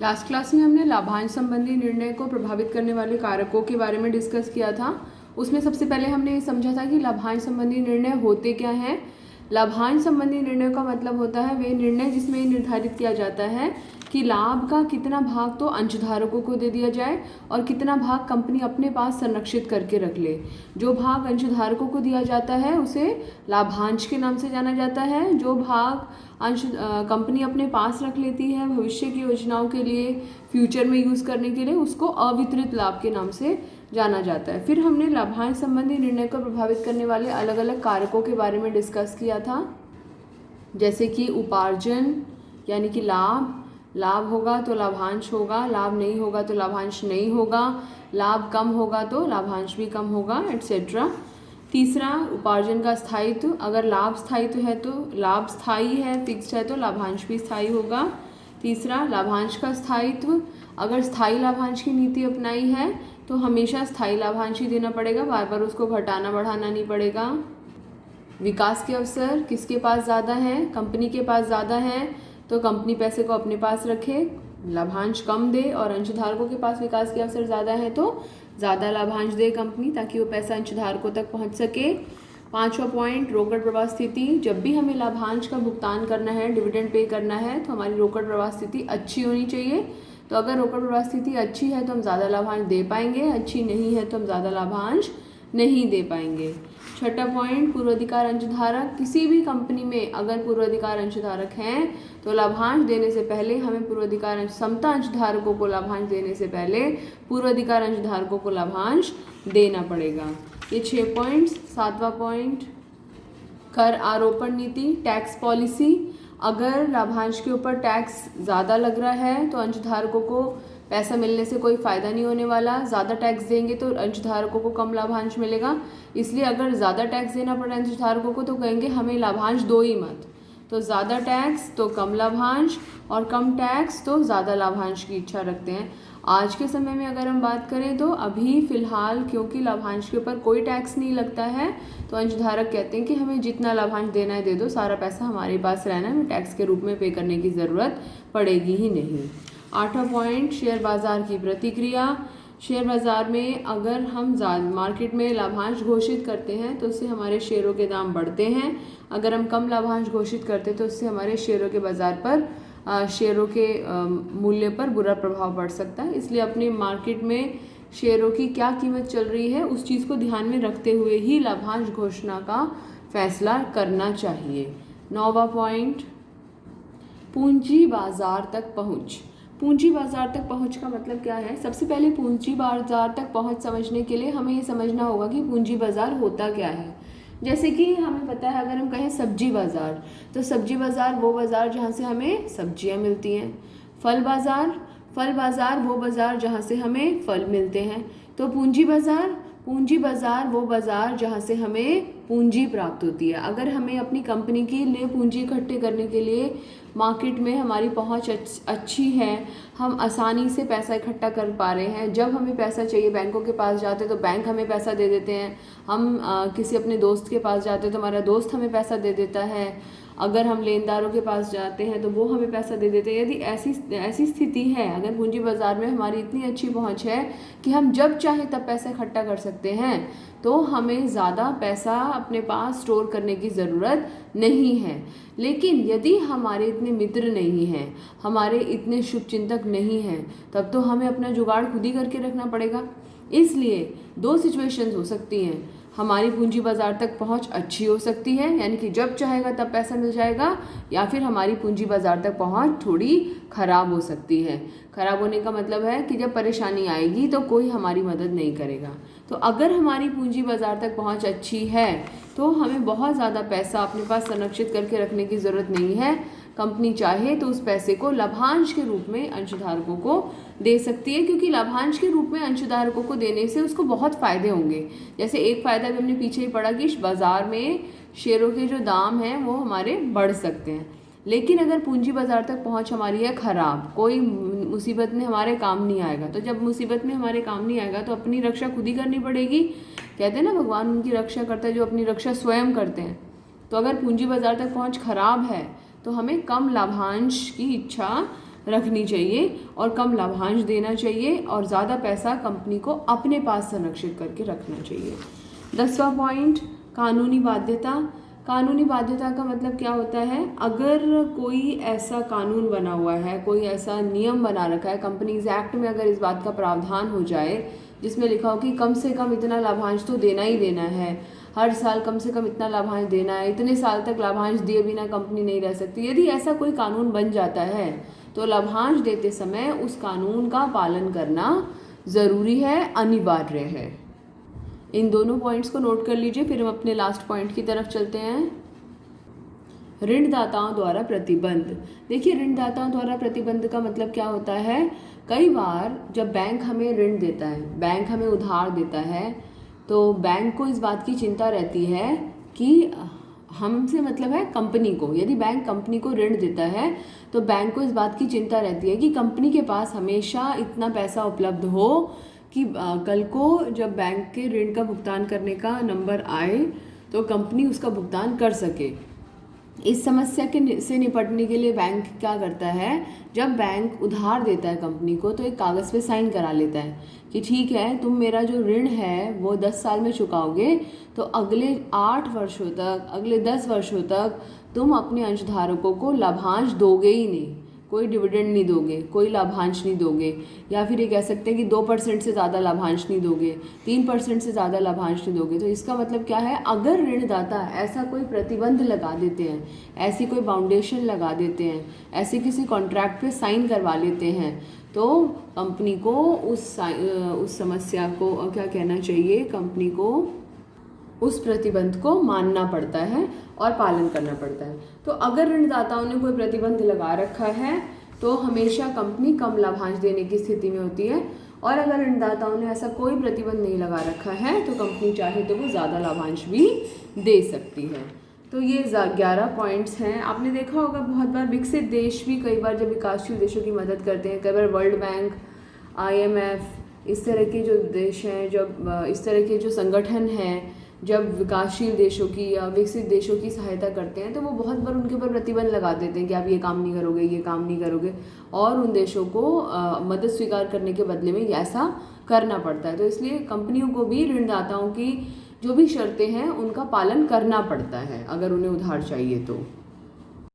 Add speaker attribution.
Speaker 1: Last class में हमने लाभांश संबंधी निर्णय को प्रभावित करने वाले कारकों के बारे में डिस्कस किया था। उसमें सबसे पहले हमने ये समझा था कि लाभांश संबंधी निर्णय होते क्या हैं। लाभांश संबंधी निर्णय का मतलब होता है वे निर्णय जिसमें ये निर्धारित किया जाता है कि लाभ का कितना भाग तो अंशधारकों को दे दिया जाए और कितना भाग कंपनी अपने पास संरक्षित करके रख ले। जो भाग अंशधारकों को दिया जाता है उसे लाभांश के नाम से जाना जाता है। जो भाग कंपनी अपने पास रख लेती है भविष्य की योजनाओं के लिए, फ्यूचर में यूज़ करने के लिए, उसको अवितरित लाभ के नाम से जाना जाता है। फिर हमने लाभांश संबंधी निर्णय को प्रभावित करने वाले अलग अलग कारकों के बारे में डिस्कस किया था, जैसे कि उपार्जन यानी कि लाभ होगा तो लाभांश होगा, लाभ नहीं होगा तो लाभांश नहीं होगा, लाभ कम होगा तो लाभांश भी कम होगा, एटसेट्रा। तीसरा, उपार्जन का स्थायित्व। अगर लाभ स्थायित्व है तो लाभ स्थायी है, फिक्स्ड है तो लाभांश भी स्थायी होगा। तीसरा, लाभांश का स्थायित्व। अगर स्थायी लाभांश की नीति अपनाई है तो हमेशा स्थायी लाभांश ही देना पड़ेगा, बार बार उसको घटाना बढ़ाना नहीं पड़ेगा। विकास के अवसर किसके पास ज़्यादा है? कंपनी के पास ज़्यादा है तो कंपनी पैसे को अपने पास रखे, लाभांश कम दे, और अंशधारकों के पास विकास के अवसर ज़्यादा है तो ज़्यादा लाभांश दे कंपनी, ताकि वो पैसा अंशधारकों तक पहुंच सके। पांचवा पॉइंट, रोकड़ प्रवाह स्थिति। जब भी हमें लाभांश का भुगतान करना है, डिविडेंड पे करना है, तो हमारी रोकड़ प्रवाह स्थिति अच्छी होनी चाहिए। तो अगर रोकड़ प्रवाह स्थिति अच्छी है तो हम ज़्यादा लाभांश दे पाएंगे, अच्छी नहीं है तो हम ज़्यादा लाभांश नहीं दे पाएंगे। छठा पॉइंट, पूर्वाधिकार अंशधारक। किसी भी कंपनी में अगर पूर्वाधिकार अंशधारक हैं तो लाभांश देने से पहले हमें पूर्वाधिकार समता अंशधारकों को लाभांश देने से पहले पूर्वाधिकार अंशधारकों को लाभांश देना पड़ेगा। ये 6 पॉइंट्स। सातवां पॉइंट, कर आरोपण नीति, टैक्स पॉलिसी। अगर लाभांश के ऊपर टैक्स ज़्यादा लग रहा है तो अंशधारकों को पैसा मिलने से कोई फ़ायदा नहीं होने वाला। ज़्यादा टैक्स देंगे तो अंशधारकों को कम लाभांश मिलेगा, इसलिए अगर ज़्यादा टैक्स देना पड़े अंशधारकों को तो कहेंगे हमें लाभांश दो ही मत। तो ज़्यादा टैक्स तो कम लाभांश, और कम टैक्स तो ज़्यादा लाभांश की इच्छा रखते हैं। आज के समय में अगर हम बात करें तो अभी फ़िलहाल क्योंकि लाभांश के ऊपर कोई टैक्स नहीं लगता है तो अंशधारक कहते हैं कि हमें जितना लाभांश देना है दे दो, सारा पैसा हमारे पास रहना है, हमें टैक्स के रूप में पे करने की ज़रूरत पड़ेगी ही नहीं। आठवां पॉइंट, शेयर बाज़ार की प्रतिक्रिया। शेयर बाज़ार में अगर हम मार्केट में लाभांश घोषित करते हैं तो उससे हमारे शेयरों के दाम बढ़ते हैं। अगर हम कम लाभांश घोषित करते हैं तो उससे हमारे शेयरों के बाज़ार पर शेयरों के मूल्य पर बुरा प्रभाव पड़ सकता है। इसलिए अपने मार्केट में शेयरों की क्या कीमत चल रही है उस चीज़ को ध्यान में रखते हुए ही लाभांश घोषणा का फैसला करना चाहिए। 9वां पॉइंट, पूंजी बाजार तक पहुँच। पूंजी बाजार तक पहुंच का मतलब क्या है? सबसे पहले पूंजी बाजार तक पहुंच समझने के लिए हमें ये समझना होगा कि पूंजी बाजार होता क्या है। जैसे कि हमें पता है, अगर हम कहें सब्जी बाजार, तो सब्जी बाजार वो बाजार जहाँ से हमें सब्जियाँ मिलती हैं। फल बाजार वो बाजार जहाँ से हमें फल मिलते हैं। तो पूंजी बाजार वो बाजार जहाँ से हमें पूंजी प्राप्त होती है। अगर हमें अपनी कंपनी के लिए पूंजी इकट्ठे करने के लिए मार्केट में हमारी पहुंच अच्छी है, हम आसानी से पैसा इकट्ठा कर पा रहे हैं, जब हमें पैसा चाहिए बैंकों के पास जाते तो बैंक हमें पैसा दे देते हैं, हम किसी अपने दोस्त के पास जाते तो हमारा दोस्त हमें पैसा दे देता है, अगर हम लेनदारों के पास जाते हैं तो वो हमें पैसा दे देते हैं। यदि ऐसी स्थिति है, अगर पूंजी बाजार में हमारी इतनी अच्छी पहुंच है कि हम जब चाहे तब पैसा इकट्ठा कर सकते हैं, तो हमें ज़्यादा पैसा अपने पास स्टोर करने की ज़रूरत नहीं है। लेकिन यदि हमारे इतने मित्र नहीं हैं, हमारे इतने शुभचिंतक नहीं हैं, तब तो हमें अपना जुगाड़ खुद ही करके रखना पड़ेगा। इसलिए 2 सिचुएशंस हो सकती हैं। हमारी पूंजी बाजार तक पहुंच अच्छी हो सकती है, यानी कि जब चाहेगा तब पैसा मिल जाएगा, या फिर हमारी पूंजी बाजार तक पहुंच थोड़ी खराब हो सकती है। खराब होने का मतलब है कि जब परेशानी आएगी तो कोई हमारी मदद नहीं करेगा। तो अगर हमारी पूंजी बाजार तक पहुंच अच्छी है तो हमें बहुत ज़्यादा पैसा अपने पास संरक्षित करके रखने की ज़रूरत नहीं है। कंपनी चाहे तो उस पैसे को लाभांश के रूप में अंशधारकों को दे सकती है, क्योंकि लाभांश के रूप में अंशधारकों को देने से उसको बहुत फ़ायदे होंगे। जैसे एक फ़ायदा भी हमने पीछे ही पढ़ा कि बाज़ार में शेयरों के जो दाम हैं वो हमारे बढ़ सकते हैं। लेकिन अगर पूंजी बाजार तक पहुंच हमारी है खराब, कोई मुसीबत में हमारे काम नहीं आएगा, तो जब मुसीबत में हमारे काम नहीं आएगा तो अपनी रक्षा खुद ही करनी पड़ेगी। कहते हैं ना, भगवान उनकी रक्षा करता है जो अपनी रक्षा स्वयं करते हैं। तो अगर पूंजी बाजार तक पहुंच खराब है तो हमें कम लाभांश की इच्छा रखनी चाहिए और कम लाभांश देना चाहिए और ज़्यादा पैसा कंपनी को अपने पास संरक्षित करके रखना चाहिए। 10वां पॉइंट, कानूनी बाध्यता। कानूनी बाध्यता का मतलब क्या होता है? अगर कोई ऐसा कानून बना हुआ है, कोई ऐसा नियम बना रखा है कंपनीज एक्ट में, अगर इस बात का प्रावधान हो जाए जिसमें लिखा हो कि कम से कम इतना लाभांश तो देना ही देना है, हर साल कम से कम इतना लाभांश देना है, इतने साल तक लाभांश दिए बिना कंपनी नहीं रह सकती, यदि ऐसा कोई कानून बन जाता है तो लाभांश देते समय उस कानून का पालन करना ज़रूरी है, अनिवार्य है। इन दोनों पॉइंट्स को नोट कर लीजिए। फिर हम अपने लास्ट पॉइंट की तरफ चलते हैं, ऋणदाताओं द्वारा प्रतिबंध। देखिए, ऋणदाताओं द्वारा प्रतिबंध का मतलब क्या होता है? कई बार जब बैंक हमें ऋण देता है, बैंक हमें उधार देता है, तो बैंक को इस बात की चिंता रहती है कि हमसे मतलब है कंपनी को, यदि बैंक कंपनी को ऋण देता है तो बैंक को इस बात की चिंता रहती है कि कंपनी के पास हमेशा इतना पैसा उपलब्ध हो कि कल को जब बैंक के ऋण का भुगतान करने का नंबर आए तो कंपनी उसका भुगतान कर सके। इस समस्या से निपटने के लिए बैंक क्या करता है? जब बैंक उधार देता है कंपनी को तो एक कागज़ पे साइन करा लेता है कि ठीक है, तुम मेरा जो ऋण है वो 10 साल में चुकाओगे, तो अगले 8 वर्षों तक, अगले 10 वर्षों तक तुम अपने अंशधारकों को लाभांश दोगे ही नहीं, कोई डिविडेंड नहीं दोगे, कोई लाभांश नहीं दोगे, या फिर ये कह सकते हैं कि 2% से ज़्यादा लाभांश नहीं दोगे, 3% से ज़्यादा लाभांश नहीं दोगे। तो इसका मतलब क्या है? अगर ऋणदाता ऐसा कोई प्रतिबंध लगा देते हैं, ऐसी कोई बाउंडेशन लगा देते हैं, ऐसे किसी कॉन्ट्रैक्ट पे साइन करवा लेते हैं, तो कंपनी को उस समस्या को क्या कहना चाहिए, कंपनी को उस प्रतिबंध को मानना पड़ता है और पालन करना पड़ता है। तो अगर ऋणदाताओं ने कोई प्रतिबंध लगा रखा है तो हमेशा कंपनी कम लाभांश देने की स्थिति में होती है, और अगर ऋणदाताओं ने ऐसा कोई प्रतिबंध नहीं लगा रखा है तो कंपनी चाहे तो वो ज़्यादा लाभांश भी दे सकती है। तो ये 11 पॉइंट्स हैं। आपने देखा होगा बहुत बार विकसित देश भी कई बार जब विकासशील देशों की मदद करते हैं, कई बार वर्ल्ड बैंक, IMF, इस तरह के जो देश हैं, जब इस तरह के जो संगठन हैं जब विकासशील देशों की या विकसित देशों की सहायता करते हैं तो वो बहुत बार उनके ऊपर प्रतिबंध लगा देते हैं कि आप ये काम नहीं करोगे, ये काम नहीं करोगे, और उन देशों को मदद स्वीकार करने के बदले में ऐसा करना पड़ता है। तो इसलिए कंपनियों को भी ऋणदाताओं की जो भी शर्तें हैं उनका पालन करना पड़ता है अगर उन्हें उधार चाहिए तो।